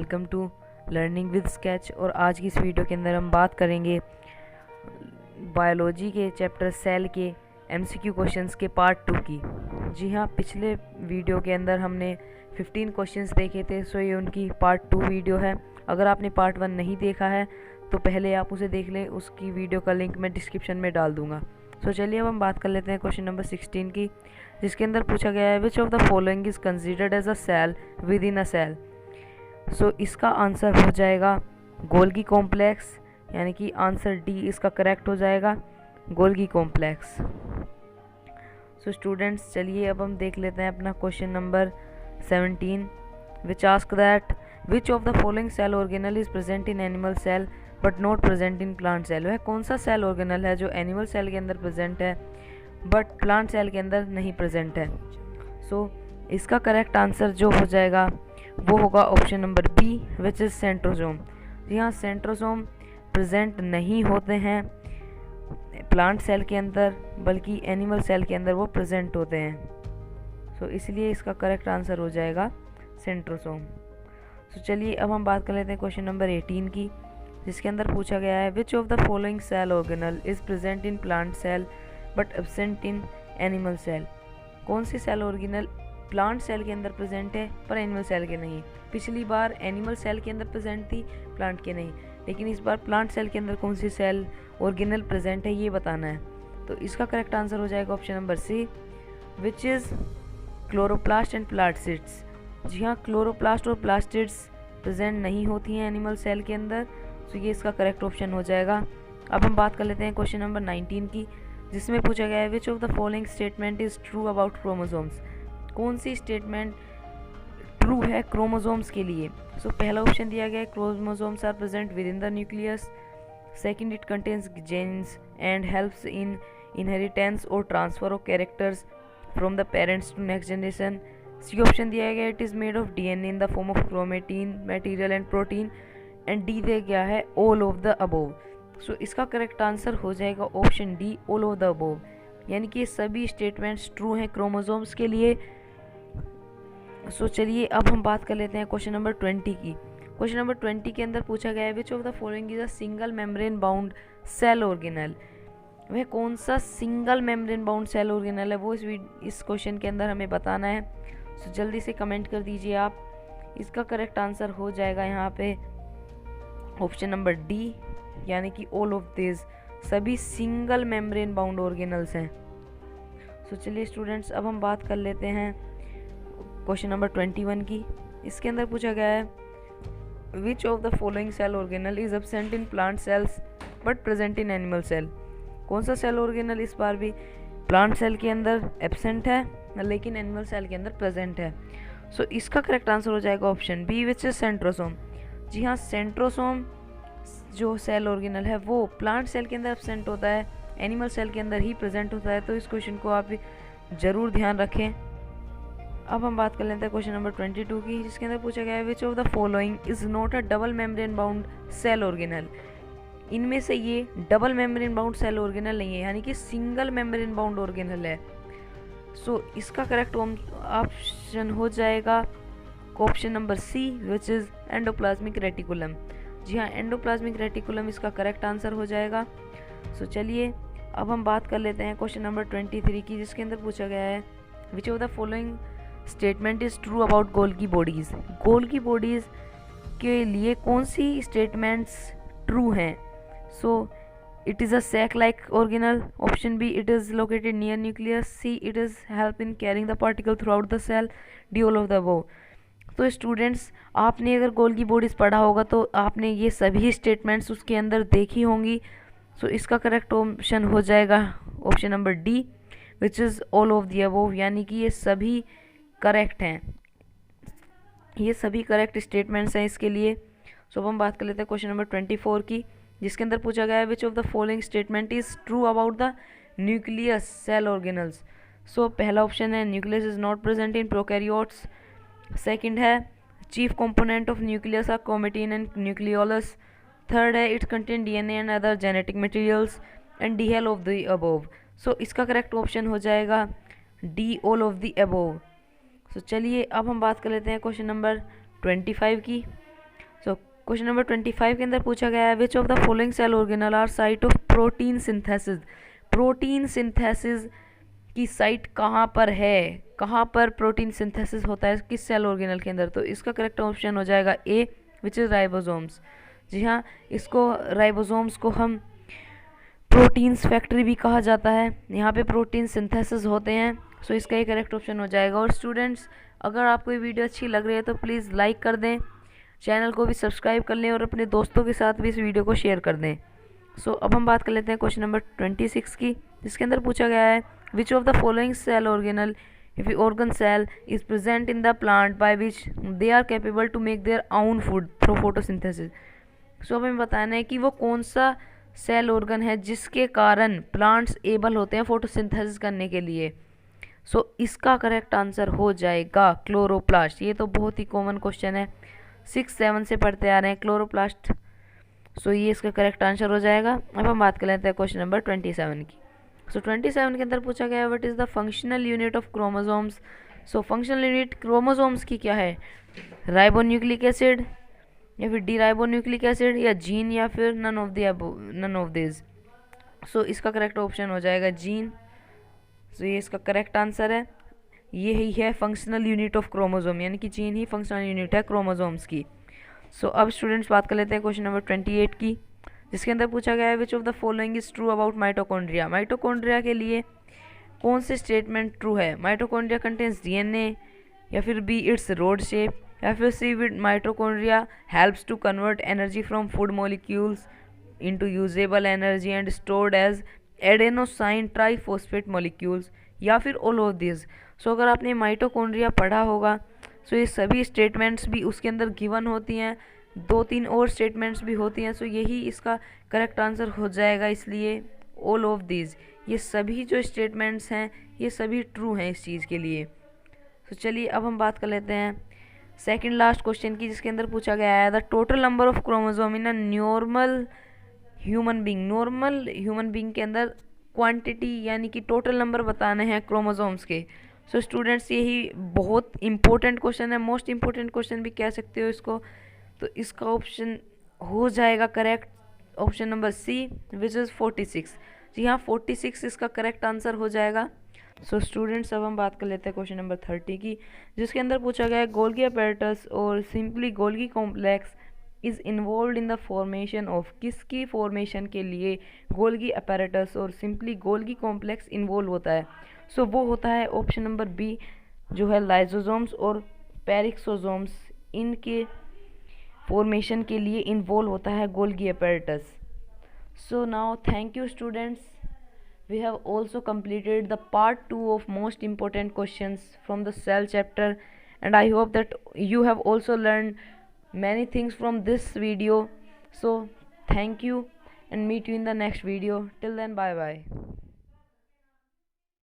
Welcome to learning with sketch. और आज की इस वीडियो के अंदर हम बात करेंगे बायोलॉजी के चैप्टर सेल के एमसीक्यू क्वेश्चंस के पार्ट 2 की। जी हाँ, पिछले वीडियो के अंदर हमने 15 क्वेश्चंस देखे थे, सो ये उनकी पार्ट 2 वीडियो है। अगर आपने पार्ट 1 नहीं देखा है तो पहले आप उसे देख लें, उसकी वीडियो का लिंक मैं डिस्क्रिप्शन में डाल दूँगा। सो चलिए अब हम बात कर लेते हैं क्वेश्चन नंबर 16 की, जिसके अंदर पूछा गया है which of the following is considered as a cell within a cell. So इसका आंसर हो जाएगा गोल्गी कॉम्प्लेक्स, यानी कि आंसर डी इसका करेक्ट हो जाएगा, गोल्गी कॉम्प्लेक्स। सो स्टूडेंट्स, चलिए अब हम देख लेते हैं अपना question number 17, which ask that which of the following cell organelle is present in animal cell but not present in plant cell. वह कौन सा सेल ऑर्गेनल है जो एनिमल सेल के अंदर प्रेजेंट है बट प्लांट सेल के अंदर नहीं प्रेजेंट है। सो इसका करेक्ट आंसर जो हो जाएगा वो होगा option number B, which is centrosome. जी हाँ, सेंट्रोसोम प्रेजेंट नहीं होते हैं प्लांट सेल के अंदर, बल्कि एनिमल सेल के अंदर वो प्रेजेंट होते हैं। सो इसलिए इसका करेक्ट आंसर हो जाएगा सेंट्रोसोम। सो चलिए अब हम बात कर लेते हैं क्वेश्चन नंबर 18 की, जिसके अंदर पूछा गया है which of the following cell organelle is present in plant cell but absent in animal cell. कौन सी सेल ऑर्गेनल प्लांट सेल के अंदर प्रेजेंट है पर एनिमल सेल के नहीं। पिछली बार एनिमल सेल के अंदर प्रेजेंट थी, प्लांट के नहीं, लेकिन इस बार प्लांट सेल के अंदर कौन सी सेल ऑर्गेनल प्रेजेंट है ये बताना है। तो इसका करेक्ट आंसर हो जाएगा option number C, which is chloroplast and plastids. जी हाँ, क्लोरोप्लास्ट और प्लास्टिड्स प्रेजेंट नहीं होती हैं एनिमल सेल के अंदर, तो ये इसका करेक्ट ऑप्शन हो जाएगा। अब हम बात कर लेते हैं क्वेश्चन नंबर 19 की, जिसमें पूछा गया है which of the following statement is true about chromosomes. कौन सी स्टेटमेंट ट्रू है क्रोमोसोम्स के लिए। सो पहला ऑप्शन दिया गया है chromosomes are present within the nucleus. Second, it contains genes and helps in inheritance और transfer of characters from the parents to next generation. C option दिया गया it is made of DNA in the form of chromatin material and protein. And D दिया गया है all of the above. सो इसका correct answer हो जाएगा option D, all of the above, यानी कि ये सभी स्टेटमेंट्स ट्रू हैं क्रोमोसोम्स के लिए। सो चलिए अब हम बात कर लेते हैं क्वेश्चन नंबर 20 की। क्वेश्चन नंबर 20 के अंदर पूछा गया है which of the following is a single membrane bound cell organelle. वह कौन सा single membrane bound cell organelle है, वो इस क्वेश्चन के अंदर हमें बताना है। सो जल्दी से कमेंट कर दीजिए आप। इसका करेक्ट आंसर हो जाएगा यहाँ पे ऑप्शन नंबर डी, यानी कि ऑल ऑफ दिस, सभी सिंगल मेम्ब्रेन बाउंड ऑर्गेनल्स हैं। सो चलिए स्टूडेंट्स, अब हम बात कर लेते हैं क्वेश्चन नंबर 21 की। इसके अंदर पूछा गया है which of the following cell organelle is absent in plant cells but present in animal cell. कौन सा सेल ऑर्गेनल इस बार भी प्लांट सेल के अंदर एब्सेंट है लेकिन एनिमल सेल के अंदर प्रेजेंट है। सो इसका करेक्ट आंसर हो जाएगा option B, which is centrosome. जी हाँ, सेंट्रोसोम जो सेल ऑर्गेनल है वो प्लांट सेल के अंदर एब्सेंट होता है, एनिमल सेल के अंदर ही प्रेजेंट होता है। तो इस क्वेश्चन को आप ज़रूर ध्यान रखें। अब हम बात कर लेते हैं क्वेश्चन नंबर 22 की, जिसके अंदर पूछा गया है which of the following is not a double membrane bound cell organelle. इनमें से ये double membrane bound cell organelle नहीं है, यानी कि सिंगल मेम्ब्रेन बाउंड ऑर्गेनल है। सो इसका करेक्ट ऑप्शन हो जाएगा option number C, which is endoplasmic reticulum. जी हाँ, एंडोप्लाज्मिक रेटिकुलम इसका करेक्ट आंसर हो जाएगा। सो चलिए अब हम बात कर लेते हैं क्वेश्चन नंबर 23 की, जिसके अंदर पूछा गया है which of the following statement is true about Golgi bodies. Golgi bodies के लिए कौन सी स्टेटमेंट्स ट्रू हैं। So it is a sac like organelle. Option B, it is located near nucleus. C, it is help in carrying the particle throughout the cell. D, all of the above. तो students, आपने अगर Golgi bodies पढ़ा होगा तो आपने ये सभी statements उसके अंदर देखी होंगी। सो इसका करेक्ट ऑप्शन हो जाएगा option number D, which is all of the above, यानी कि ये सभी करेक्ट हैं, ये सभी करेक्ट स्टेटमेंट्स हैं इसके लिए। सो अब हम बात कर लेते हैं क्वेश्चन नंबर 24 की, जिसके अंदर पूछा गया है which of the following statement is true about the nucleus cell organelles. So पहला ऑप्शन है nucleus is not present in prokaryotes. Second है chief component of nucleus are chromatin and nucleolus. Third है its contain DNA and other genetic materials. And D, all of the above. So इसका correct option हो जाएगा D, all of the above. So चलिए अब हम बात कर लेते हैं क्वेश्चन नंबर 25 की, क्वेश्चन नंबर 25 के अंदर पूछा गया है which of the following cell organelle are site of protein synthesis. Protein synthesis की साइट कहाँ पर है, कहाँ पर प्रोटीन सिंथेसिस होता है किस सेल ऑर्गेनल के अंदर। तो इसका करेक्ट ऑप्शन हो जाएगा ए विच इज़ राइबोसोम्स। जी हाँ, इसको राइबोसोम्स को हम प्रोटीन्स फैक्ट्री भी कहा जाता है, यहाँ पे प्रोटीन सिंथेसिस होते हैं। सो इसका ही करेक्ट ऑप्शन हो जाएगा। और स्टूडेंट्स, अगर आपको ये वीडियो अच्छी लग रही है तो प्लीज़ लाइक कर दें, चैनल को भी सब्सक्राइब कर लें और अपने दोस्तों के साथ भी इस वीडियो को शेयर कर दें। सो अब हम बात कर लेते हैं क्वेश्चन नंबर 26 की, जिसके अंदर पूछा गया है which of the following cell organelle if organ cell is present in the plant by which they are capable to make their own food through photosynthesis। सो हमें बताना है कि वो कौन सा सेल ऑर्गन है जिसके कारण प्लांट्स एबल होते हैं फोटोसिंथेसिस करने के लिए। सो इसका करेक्ट आंसर हो जाएगा क्लोरोप्लास्ट। ये तो बहुत ही कॉमन क्वेश्चन है, 6-7 से पढ़ते आ रहे हैं क्लोरोप्लास्ट। सो ये इसका करेक्ट आंसर हो जाएगा। अब हम बात कर लेते हैं क्वेश्चन नंबर 27 की। सो 27 के अंदर पूछा गया है what is the functional unit of chromosomes. So functional unit chromosomes की क्या है, राइबोन्यूक्लिक एसिड या फिर डी राइबोन्यूक्लिक एसिड या जीन या फिर नन ऑफ दिस। सो इसका करेक्ट ऑप्शन हो जाएगा जीन। सो ये इसका करेक्ट आंसर है, ये ही है फंक्शनल यूनिट ऑफ क्रोमोसोम, यानी कि जीन ही फंक्शनल यूनिट है क्रोमोसोम्स की। सो अब स्टूडेंट्स बात कर लेते हैं क्वेश्चन नंबर 28 की, जिसके अंदर पूछा गया है which of the following is true about mitochondria. Mitochondria के लिए कौन से स्टेटमेंट ट्रू है। माइटोकॉन्ड्रिया कंटेन्स डीएनए, या फिर बी इट्स रोड शेप, या फिर C with mitochondria helps to convert energy from food molecules into usable energy and stored as adenosine triphosphate molecules, या फिर ऑल ऑफ दिस। सो अगर आपने mitochondria पढ़ा होगा सो ये सभी स्टेटमेंट्स भी उसके अंदर गिवन होती हैं, 2-3 और स्टेटमेंट्स भी होती हैं। सो यही इसका करेक्ट आंसर हो जाएगा, इसलिए ऑल ऑफ दिस, ये सभी जो स्टेटमेंट्स हैं ये सभी ट्रू हैं इस चीज़ के लिए। तो चलिए अब हम बात कर लेते हैं सेकंड लास्ट क्वेश्चन की, जिसके अंदर पूछा गया है the total number of chromosome in a normal human being. Normal human being के अंदर क्वांटिटी यानी कि टोटल नंबर बताने हैं क्रोमोसोम्स के। सो स्टूडेंट्स, यही बहुत इंपॉर्टेंट क्वेश्चन है, मोस्ट इंपॉर्टेंट क्वेश्चन भी कह सकते हो इसको। तो इसका ऑप्शन हो जाएगा correct option number C which is 46। जी हाँ, 46 इसका करेक्ट आंसर हो जाएगा। सो स्टूडेंट्स, अब हम बात कर लेते हैं क्वेश्चन नंबर 30 की, जिसके अंदर पूछा गया है गोल्गी अपैरेटस और simply Golgi complex is involve in the formation of. किसकी फॉर्मेशन के लिए गोल्गी अपैरेटस और सिंपली गोल्गी कॉम्प्लेक्स इन्वॉल्व होता है। सो वो होता है ऑप्शन नंबर बी, जो है लाइसोसोम्स और पेरिक्सोसोम्स, इनके फॉर्मेशन के लिए इन्वॉल्व होता है Golgi apparatus. So now thank you students, we have also completed the part 2 of most important questions from the cell chapter, and I hope that you have also learned many things from this video. So thank you and meet you in the next video. Till then, bye bye.